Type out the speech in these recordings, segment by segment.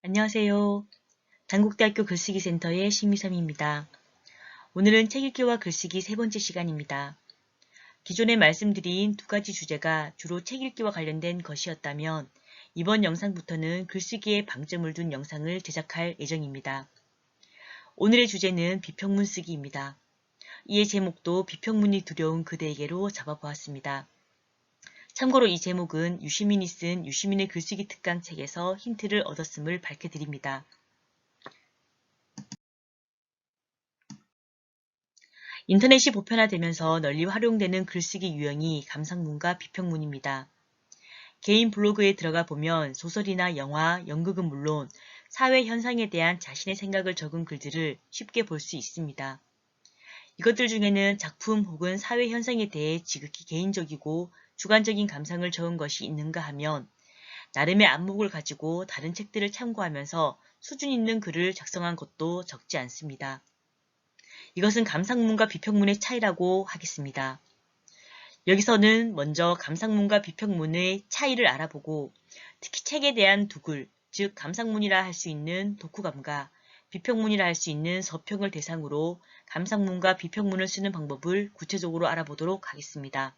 안녕하세요. 단국대학교 글쓰기센터의 신미섬입니다. 오늘은 책 읽기와 글쓰기 세 번째 시간입니다. 기존에 말씀드린 두 가지 주제가 주로 책 읽기와 관련된 것이었다면 이번 영상부터는 글쓰기에 방점을 둔 영상을 제작할 예정입니다. 오늘의 주제는 비평문 쓰기입니다. 이의 제목도 비평문이 두려운 그대에게로 잡아보았습니다. 참고로 이 제목은 유시민이 쓴 유시민의 글쓰기 특강 책에서 힌트를 얻었음을 밝혀드립니다. 인터넷이 보편화되면서 널리 활용되는 글쓰기 유형이 감상문과 비평문입니다. 개인 블로그에 들어가 보면 소설이나 영화, 연극은 물론 사회 현상에 대한 자신의 생각을 적은 글들을 쉽게 볼 수 있습니다. 이것들 중에는 작품 혹은 사회 현상에 대해 지극히 개인적이고 주관적인 감상을 적은 것이 있는가 하면 나름의 안목을 가지고 다른 책들을 참고하면서 수준 있는 글을 작성한 것도 적지 않습니다. 이것은 감상문과 비평문의 차이라고 하겠습니다. 여기서는 먼저 감상문과 비평문의 차이를 알아보고 특히 책에 대한 두글, 즉 감상문이라 할 수 있는 독후감과 비평문이라 할 수 있는 서평을 대상으로 감상문과 비평문을 쓰는 방법을 구체적으로 알아보도록 하겠습니다.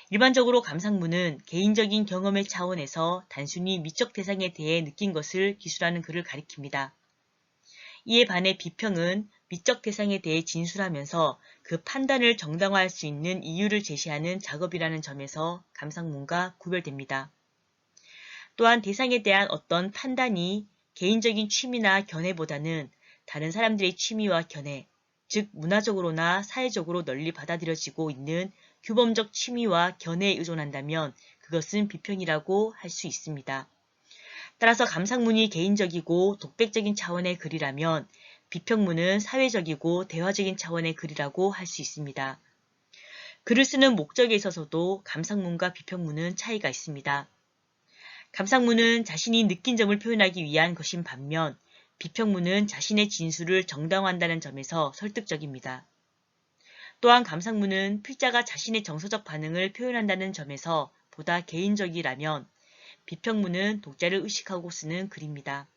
일반적으로 감상문은 개인적인 경험의 차원에서 단순히 미적 대상에 대해 느낀 것을 기술하는 글을 가리킵니다. 이에 반해 비평은 미적 대상에 대해 진술하면서 그 판단을 정당화할 수 있는 이유를 제시하는 작업이라는 점에서 감상문과 구별됩니다. 또한 대상에 대한 어떤 판단이 개인적인 취미나 견해보다는 다른 사람들의 취미와 견해, 즉 문화적으로나 사회적으로 널리 받아들여지고 있는 규범적 취미와 견해에 의존한다면 그것은 비평이라고 할 수 있습니다. 따라서 감상문이 개인적이고 독백적인 차원의 글이라면 비평문은 사회적이고 대화적인 차원의 글이라고 할 수 있습니다. 글을 쓰는 목적에 있어서도 감상문과 비평문은 차이가 있습니다. 감상문은 자신이 느낀 점을 표현하기 위한 것인 반면 비평문은 자신의 진술을 정당화한다는 점에서 설득적입니다. 또한 감상문은 필자가 자신의 정서적 반응을 표현한다는 점에서 보다 개인적이라면 비평문은 독자를 의식하고 쓰는 글입니다.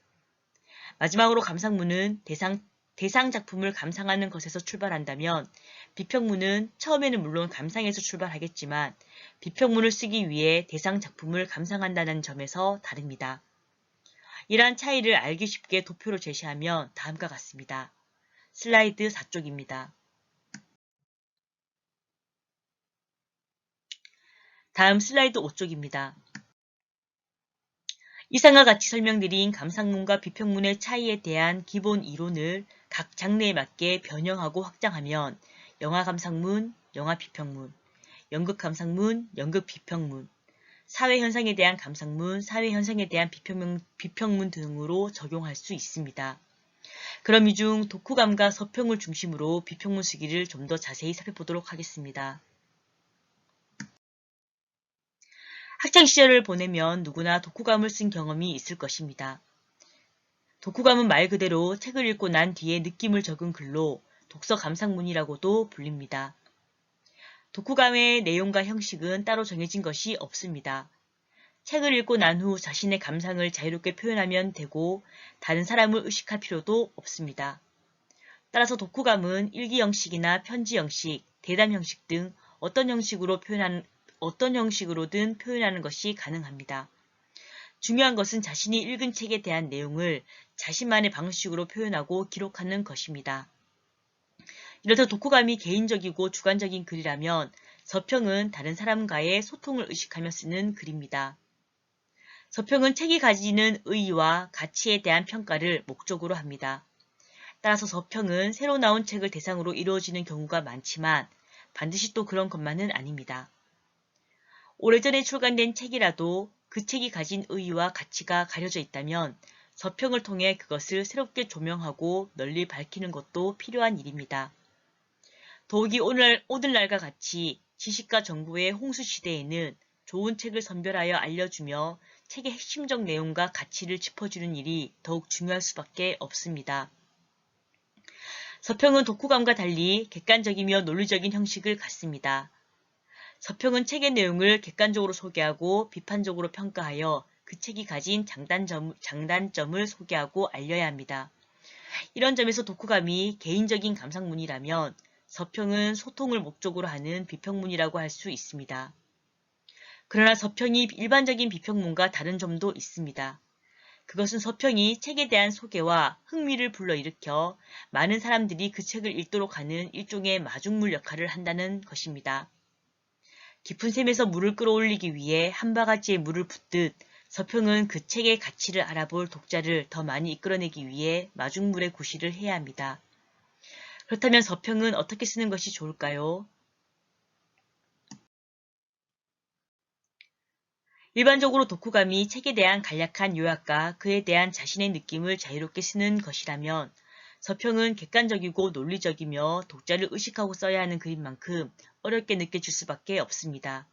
마지막으로 감상문은 대상 작품을 감상하는 것에서 출발한다면 비평문은 처음에는 물론 감상에서 출발하겠지만 비평문을 쓰기 위해 대상 작품을 감상한다는 점에서 다릅니다. 이러한 차이를 알기 쉽게 도표로 제시하면 다음과 같습니다. 슬라이드 4쪽입니다. 다음 슬라이드 5쪽입니다. 이상과 같이 설명드린 감상문과 비평문의 차이에 대한 기본 이론을 각 장르에 맞게 변형하고 확장하면 영화 감상문, 영화 비평문, 연극 감상문, 연극 비평문, 사회 현상에 대한 감상문, 사회 현상에 대한 비평문 등으로 적용할 수 있습니다. 그럼 이 중 독후감과 서평을 중심으로 비평문 쓰기를 좀 더 자세히 살펴보도록 하겠습니다. 학창시절을 보내면 누구나 독후감을 쓴 경험이 있을 것입니다. 독후감은 말 그대로 책을 읽고 난 뒤에 느낌을 적은 글로 독서 감상문이라고도 불립니다. 독후감의 내용과 형식은 따로 정해진 것이 없습니다. 책을 읽고 난 후 자신의 감상을 자유롭게 표현하면 되고 다른 사람을 의식할 필요도 없습니다. 따라서 독후감은 일기 형식이나 편지 형식, 대담 형식 등 어떤 형식으로든 표현하는 것이 가능합니다. 중요한 것은 자신이 읽은 책에 대한 내용을 자신만의 방식으로 표현하고 기록하는 것입니다. 이렇듯 독후감이 개인적이고 주관적인 글이라면 서평은 다른 사람과의 소통을 의식하며 쓰는 글입니다. 서평은 책이 가지는 의의와 가치에 대한 평가를 목적으로 합니다. 따라서 서평은 새로 나온 책을 대상으로 이루어지는 경우가 많지만 반드시 또 그런 것만은 아닙니다. 오래전에 출간된 책이라도 그 책이 가진 의의와 가치가 가려져 있다면 서평을 통해 그것을 새롭게 조명하고 널리 밝히는 것도 필요한 일입니다. 더욱이 오늘날과 같이 지식과 정보의 홍수시대에는 좋은 책을 선별하여 알려주며 책의 핵심적 내용과 가치를 짚어주는 일이 더욱 중요할 수밖에 없습니다. 서평은 독후감과 달리 객관적이며 논리적인 형식을 갖습니다. 서평은 책의 내용을 객관적으로 소개하고 비판적으로 평가하여 그 책이 가진 장단점을 소개하고 알려야 합니다. 이런 점에서 독후감이 개인적인 감상문이라면 서평은 소통을 목적으로 하는 비평문이라고 할 수 있습니다. 그러나 서평이 일반적인 비평문과 다른 점도 있습니다. 그것은 서평이 책에 대한 소개와 흥미를 불러일으켜 많은 사람들이 그 책을 읽도록 하는 일종의 마중물 역할을 한다는 것입니다. 깊은 샘에서 물을 끌어올리기 위해 한 바가지의 물을 붓듯 서평은 그 책의 가치를 알아볼 독자를 더 많이 이끌어내기 위해 마중물의 구실을 해야 합니다. 그렇다면 서평은 어떻게 쓰는 것이 좋을까요? 일반적으로 독후감이 책에 대한 간략한 요약과 그에 대한 자신의 느낌을 자유롭게 쓰는 것이라면 서평은 객관적이고 논리적이며 독자를 의식하고 써야 하는 그림만큼 어렵게 느껴질 수밖에 없습니다.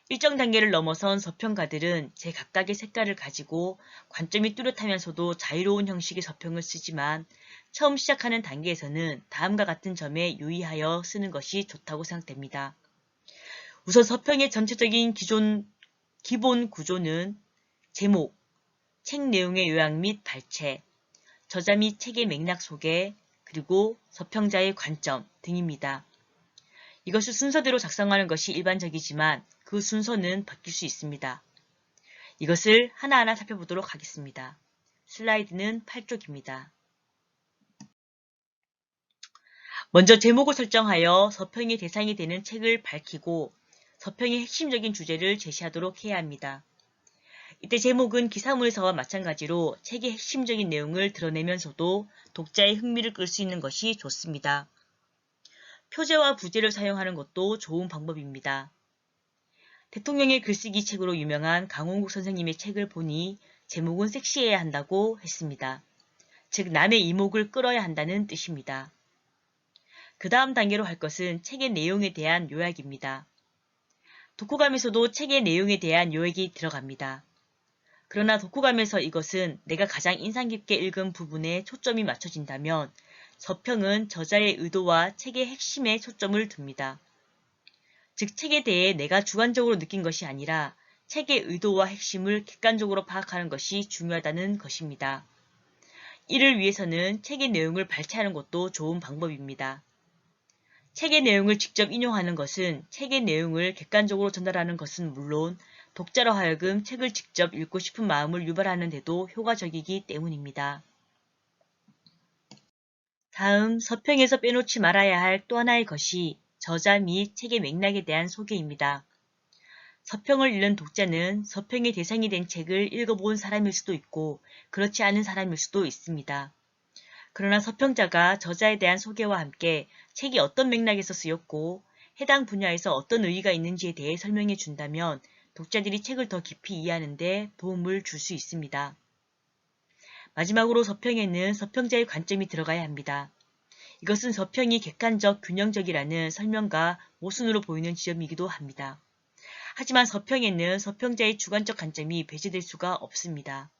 일정 단계를 넘어선 서평가들은 제각각의 색깔을 가지고 관점이 뚜렷하면서도 자유로운 형식의 서평을 쓰지만 처음 시작하는 단계에서는 다음과 같은 점에 유의하여 쓰는 것이 좋다고 생각됩니다. 우선 서평의 전체적인 기본 구조는 제목, 책 내용의 요약 및 발췌, 저자 및 책의 맥락 소개, 그리고 서평자의 관점 등입니다. 이것을 순서대로 작성하는 것이 일반적이지만 그 순서는 바뀔 수 있습니다. 이것을 하나하나 살펴보도록 하겠습니다. 슬라이드는 8쪽입니다. 먼저 제목을 설정하여 서평의 대상이 되는 책을 밝히고 서평의 핵심적인 주제를 제시하도록 해야 합니다. 이때 제목은 기사문에서와 마찬가지로 책의 핵심적인 내용을 드러내면서도 독자의 흥미를 끌 수 있는 것이 좋습니다. 표제와 부제를 사용하는 것도 좋은 방법입니다. 대통령의 글쓰기 책으로 유명한 강원국 선생님의 책을 보니 제목은 섹시해야 한다고 했습니다. 즉 남의 이목을 끌어야 한다는 뜻입니다. 그 다음 단계로 할 것은 책의 내용에 대한 요약입니다. 독후감에서도 책의 내용에 대한 요약이 들어갑니다. 그러나 독후감에서 이것은 내가 가장 인상 깊게 읽은 부분에 초점이 맞춰진다면 서평은 저자의 의도와 책의 핵심에 초점을 둡니다. 즉 책에 대해 내가 주관적으로 느낀 것이 아니라 책의 의도와 핵심을 객관적으로 파악하는 것이 중요하다는 것입니다. 이를 위해서는 책의 내용을 발췌하는 것도 좋은 방법입니다. 책의 내용을 직접 인용하는 것은 책의 내용을 객관적으로 전달하는 것은 물론 독자로 하여금 책을 직접 읽고 싶은 마음을 유발하는 데도 효과적이기 때문입니다. 다음 서평에서 빼놓지 말아야 할 또 하나의 것이 저자 및 책의 맥락에 대한 소개입니다. 서평을 읽는 독자는 서평의 대상이 된 책을 읽어본 사람일 수도 있고 그렇지 않은 사람일 수도 있습니다. 그러나 서평자가 저자에 대한 소개와 함께 책이 어떤 맥락에서 쓰였고 해당 분야에서 어떤 의의가 있는지에 대해 설명해 준다면 독자들이 책을 더 깊이 이해하는 데 도움을 줄 수 있습니다. 마지막으로 서평에는 서평자의 관점이 들어가야 합니다. 이것은 서평이 객관적, 균형적이라는 설명과 모순으로 보이는 지점이기도 합니다. 하지만 서평에는 서평자의 주관적 관점이 배제될 수가 없습니다.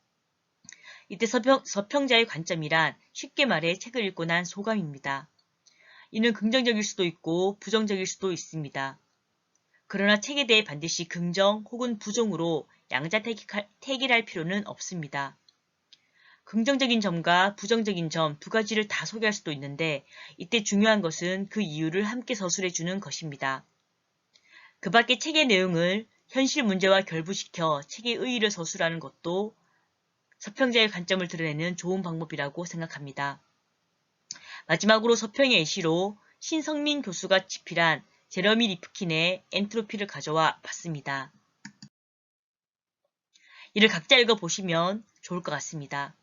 이때 서평자의 관점이란 쉽게 말해 책을 읽고 난 소감입니다. 이는 긍정적일 수도 있고 부정적일 수도 있습니다. 그러나 책에 대해 반드시 긍정 혹은 부정으로 양자택일할 필요는 없습니다. 긍정적인 점과 부정적인 점 두 가지를 다 소개할 수도 있는데 이때 중요한 것은 그 이유를 함께 서술해주는 것입니다. 그 밖에 책의 내용을 현실 문제와 결부시켜 책의 의의를 서술하는 것도 서평자의 관점을 드러내는 좋은 방법이라고 생각합니다. 마지막으로 서평의 예시로 신성민 교수가 집필한 제러미 리프킨의 엔트로피를 가져와 봤습니다. 이를 각자 읽어보시면 좋을 것 같습니다.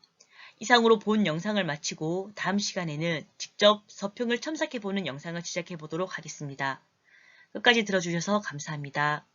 이상으로 본 영상을 마치고 다음 시간에는 직접 서평을 첨삭해보는 영상을 제작해보도록 하겠습니다. 끝까지 들어주셔서 감사합니다.